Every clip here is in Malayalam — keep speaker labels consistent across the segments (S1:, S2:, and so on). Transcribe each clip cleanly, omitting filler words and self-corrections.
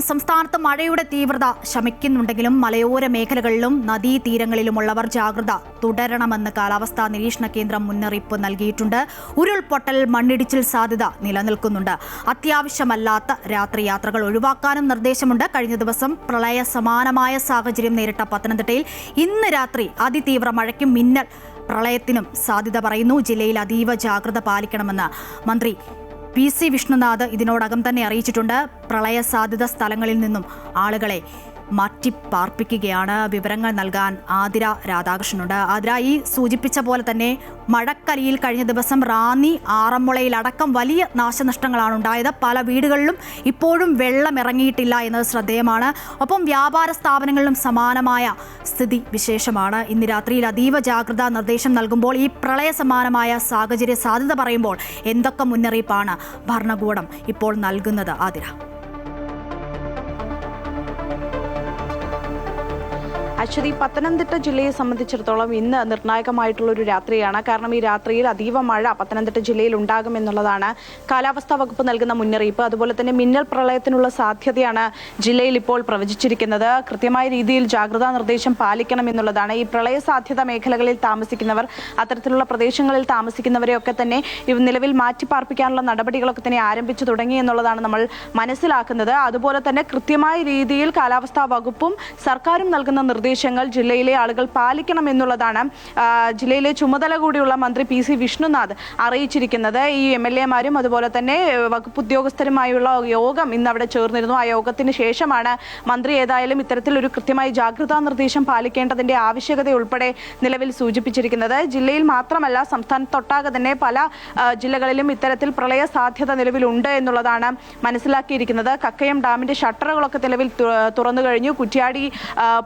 S1: സംസ്ഥാനത്ത് മഴയുടെ തീവ്രത ശമിക്കുന്നുണ്ടെങ്കിലും മലയോര മേഖലകളിലും നദീതീരങ്ങളിലുമുള്ളവർ ജാഗ്രത തുടരണമെന്ന് കാലാവസ്ഥാ നിരീക്ഷണ കേന്ദ്രം മുന്നറിയിപ്പ് നൽകിയിട്ടുണ്ട്. ഉരുൾപൊട്ടൽ, മണ്ണിടിച്ചിൽ സാധ്യത നിലനിൽക്കുന്നുണ്ട്. അത്യാവശ്യമല്ലാത്ത രാത്രി യാത്രകൾ ഒഴിവാക്കാനും നിർദ്ദേശമുണ്ട്. കഴിഞ്ഞ ദിവസം പ്രളയ സമാനമായ സാഹചര്യം നേരിട്ട പത്തനംതിട്ടയിൽ ഇന്ന് രാത്രി അതിതീവ്ര മഴയ്ക്കും മിന്നൽ പ്രളയത്തിനും സാധ്യത പറയുന്നു. ജില്ലയിൽ അതീവ ജാഗ്രത പാലിക്കണമെന്ന് മന്ത്രി PC വിഷ്ണുനാഥ് ഇതിനോടകം തന്നെ അറിയിച്ചിട്ടുണ്ട്. പ്രളയ സാധ്യത സ്ഥലങ്ങളിൽ നിന്നും ആളുകളെ മാറ്റിപ്പാർപ്പിക്കുകയാണ്. വിവരങ്ങൾ നൽകാൻ ആതിര രാധാകൃഷ്ണനുണ്ട്. ആതിര, ഈ സൂചിപ്പിച്ച പോലെ തന്നെ മഴക്കലിയിൽ കഴിഞ്ഞ ദിവസം റാന്നി, ആറന്മുളയിലടക്കം വലിയ നാശനഷ്ടങ്ങളാണ് ഉണ്ടായത്. പല വീടുകളിലും ഇപ്പോഴും വെള്ളം ഇറങ്ങിയിട്ടില്ല എന്നത് ശ്രദ്ധേയമാണ്. ഒപ്പം വ്യാപാര സ്ഥാപനങ്ങളിലും സമാനമായ സ്ഥിതി വിശേഷമാണ്. ഇന്ന് രാത്രിയിൽ അതീവ ജാഗ്രതാ നിർദ്ദേശം നൽകുമ്പോൾ ഈ പ്രളയ സമാനമായ സാഹചര്യ സാധ്യത പറയുമ്പോൾ എന്തൊക്കെ മുന്നറിയിപ്പാണ് ഭരണകൂടം ഇപ്പോൾ നൽകുന്നത്? ആതിര.
S2: അശ്വതി, പത്തനംതിട്ട ജില്ലയെ സംബന്ധിച്ചിടത്തോളം ഇന്ന് നിർണായകമായിട്ടുള്ള ഒരു രാത്രിയാണ്. കാരണം ഈ രാത്രിയിൽ അതീവ മഴ പത്തനംതിട്ട ജില്ലയിൽ ഉണ്ടാകുമെന്നുള്ളതാണ് കാലാവസ്ഥാ വകുപ്പ് നൽകുന്ന മുന്നറിയിപ്പ്. അതുപോലെ തന്നെ മിന്നൽ പ്രളയത്തിനുള്ള സാധ്യതയാണ് ജില്ലയിൽ ഇപ്പോൾ പ്രവചിച്ചിരിക്കുന്നത്. കൃത്യമായ രീതിയിൽ ജാഗ്രതാ നിർദ്ദേശം പാലിക്കണം എന്നുള്ളതാണ്. ഈ പ്രളയ സാധ്യത മേഖലകളിൽ താമസിക്കുന്നവർ, അത്തരത്തിലുള്ള പ്രദേശങ്ങളിൽ താമസിക്കുന്നവരെയൊക്കെ തന്നെ നിലവിൽ മാറ്റിപ്പാർപ്പിക്കാനുള്ള നടപടികളൊക്കെ തന്നെ ആരംഭിച്ചു തുടങ്ങി എന്നുള്ളതാണ് നമ്മൾ മനസ്സിലാക്കുന്നത്. അതുപോലെ തന്നെ കൃത്യമായ രീതിയിൽ കാലാവസ്ഥാ വകുപ്പും സർക്കാരും നൽകുന്ന നിർദ്ദേശങ്ങൾ ജില്ലയിലെ ആളുകൾ പാലിക്കണം എന്നുള്ളതാണ് ജില്ലയിലെ ചുമതല കൂടിയുള്ള മന്ത്രി PC വിഷ്ണുനാഥ് അറിയിച്ചിരിക്കുന്നത്. ഈ MLA-മാരും അതുപോലെ തന്നെ വകുപ്പ് ഉദ്യോഗസ്ഥരുമായുള്ള യോഗം ഇന്ന് അവിടെ ചേർന്നിരുന്നു. ആ യോഗത്തിന് ശേഷമാണ് മന്ത്രി ഏതായാലും ഇത്തരത്തിലൊരു കൃത്യമായി ജാഗ്രതാ നിർദ്ദേശം പാലിക്കേണ്ടതിന്റെ ആവശ്യകത ഉൾപ്പെടെ നിലവിൽ സൂചിപ്പിച്ചിരിക്കുന്നത്. ജില്ലയിൽ മാത്രമല്ല, സംസ്ഥാനത്തൊട്ടാകെ തന്നെ പല ജില്ലകളിലും ഇത്തരത്തിൽ പ്രളയ സാധ്യത നിലവിലുണ്ട് എന്നുള്ളതാണ് മനസ്സിലാക്കിയിരിക്കുന്നത്. കക്കയം ഡാമിന്റെ ഷട്ടറുകളൊക്കെ നിലവിൽ തുറന്നു കഴിഞ്ഞു. കുറ്റ്യാടി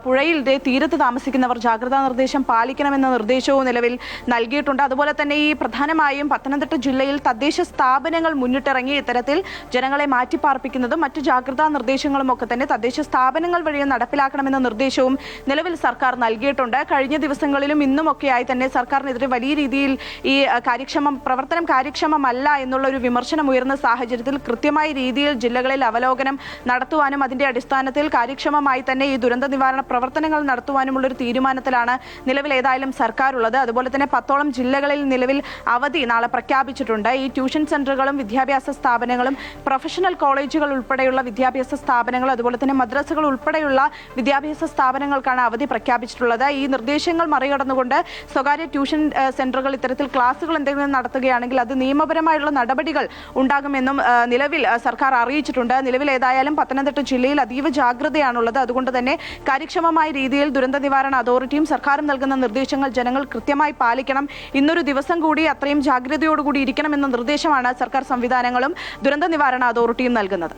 S2: പുഴയിൽ തീരത്ത് താമസിക്കുന്നവർ ജാഗ്രതാ നിർദ്ദേശം പാലിക്കണമെന്ന നിർദ്ദേശവും നിലവിൽ നൽകിയിട്ടുണ്ട്. അതുപോലെ തന്നെ ഈ പ്രധാനമായും പത്തനംതിട്ട ജില്ലയിൽ തദ്ദേശ സ്ഥാപനങ്ങൾ മുന്നിട്ടിറങ്ങി ഇത്തരത്തിൽ ജനങ്ങളെ മാറ്റിപ്പാർപ്പിക്കുന്നതും മറ്റു ജാഗ്രതാ നിർദ്ദേശങ്ങളും ഒക്കെ തന്നെ തദ്ദേശ സ്ഥാപനങ്ങൾ വഴി നടപ്പിലാക്കണമെന്ന നിർദ്ദേശവും നിലവിൽ സർക്കാർ നൽകിയിട്ടുണ്ട്. കഴിഞ്ഞ ദിവസങ്ങളിലും ഇന്നുമൊക്കെയായി തന്നെ സർക്കാരിനെതിരെ വലിയ രീതിയിൽ ഈ പ്രവർത്തനം കാര്യക്ഷമമല്ല എന്നുള്ള ഒരു വിമർശനം ഉയർന്ന സാഹചര്യത്തിൽ കൃത്യമായ രീതിയിൽ ജില്ലകളിൽ അവലോകനം നടത്തുവാനും അതിന്റെ അടിസ്ഥാനത്തിൽ കാര്യക്ഷമമായി തന്നെ ഈ ദുരന്ത നിവാരണ പ്രവർത്തനങ്ങൾ നടത്തുവാനുമുള്ളൊരു തീരുമാനത്തിലാണ് നിലവിൽ ഏതായാലും സർക്കാർ ഉള്ളത്. അതുപോലെ തന്നെ 10ഓളം ജില്ലകളിൽ നിലവിൽ അവധി നാളെ പ്രഖ്യാപിച്ചിട്ടുണ്ട്. ഈ ട്യൂഷൻ സെന്ററുകളും വിദ്യാഭ്യാസ സ്ഥാപനങ്ങളും പ്രൊഫഷണൽ കോളേജുകൾ ഉൾപ്പെടെയുള്ള വിദ്യാഭ്യാസ സ്ഥാപനങ്ങൾ, അതുപോലെ തന്നെ മദ്രസകൾ ഉൾപ്പെടെയുള്ള വിദ്യാഭ്യാസ സ്ഥാപനങ്ങൾക്കാണ് അവധി പ്രഖ്യാപിച്ചിട്ടുള്ളത്. ഈ നിർദ്ദേശങ്ങൾ മറികടന്നുകൊണ്ട് സ്വകാര്യ ട്യൂഷൻ സെന്ററുകൾ ഇത്തരത്തിൽ ക്ലാസുകൾ എന്തെങ്കിലും നടത്തുകയാണെങ്കിൽ അത് നിയമപരമായുള്ള നടപടികൾ ഉണ്ടാകുമെന്നും നിലവിൽ സർക്കാർ അറിയിച്ചിട്ടുണ്ട്. നിലവിൽ ഏതായാലും പത്തനംതിട്ട ജില്ലയിൽ അതീവ ജാഗ്രതയാണുള്ളത്. അതുകൊണ്ട് തന്നെ കാര്യക്ഷമമായ രീതിയിൽ ദുരന്ത നിവാരണ അതോറിറ്റിയും സർക്കാരും നൽകുന്ന നിർദ്ദേശങ്ങൾ ജനങ്ങൾ കൃത്യമായി പാലിക്കണം. ഇന്നൊരു ദിവസം കൂടി അത്രയും ജാഗ്രതയോടുകൂടി ഇരിക്കണമെന്ന നിർദ്ദേശമാണ് സർക്കാർ സംവിധാനങ്ങളും ദുരന്ത നിവാരണ അതോറിറ്റിയും നൽകുന്നത്.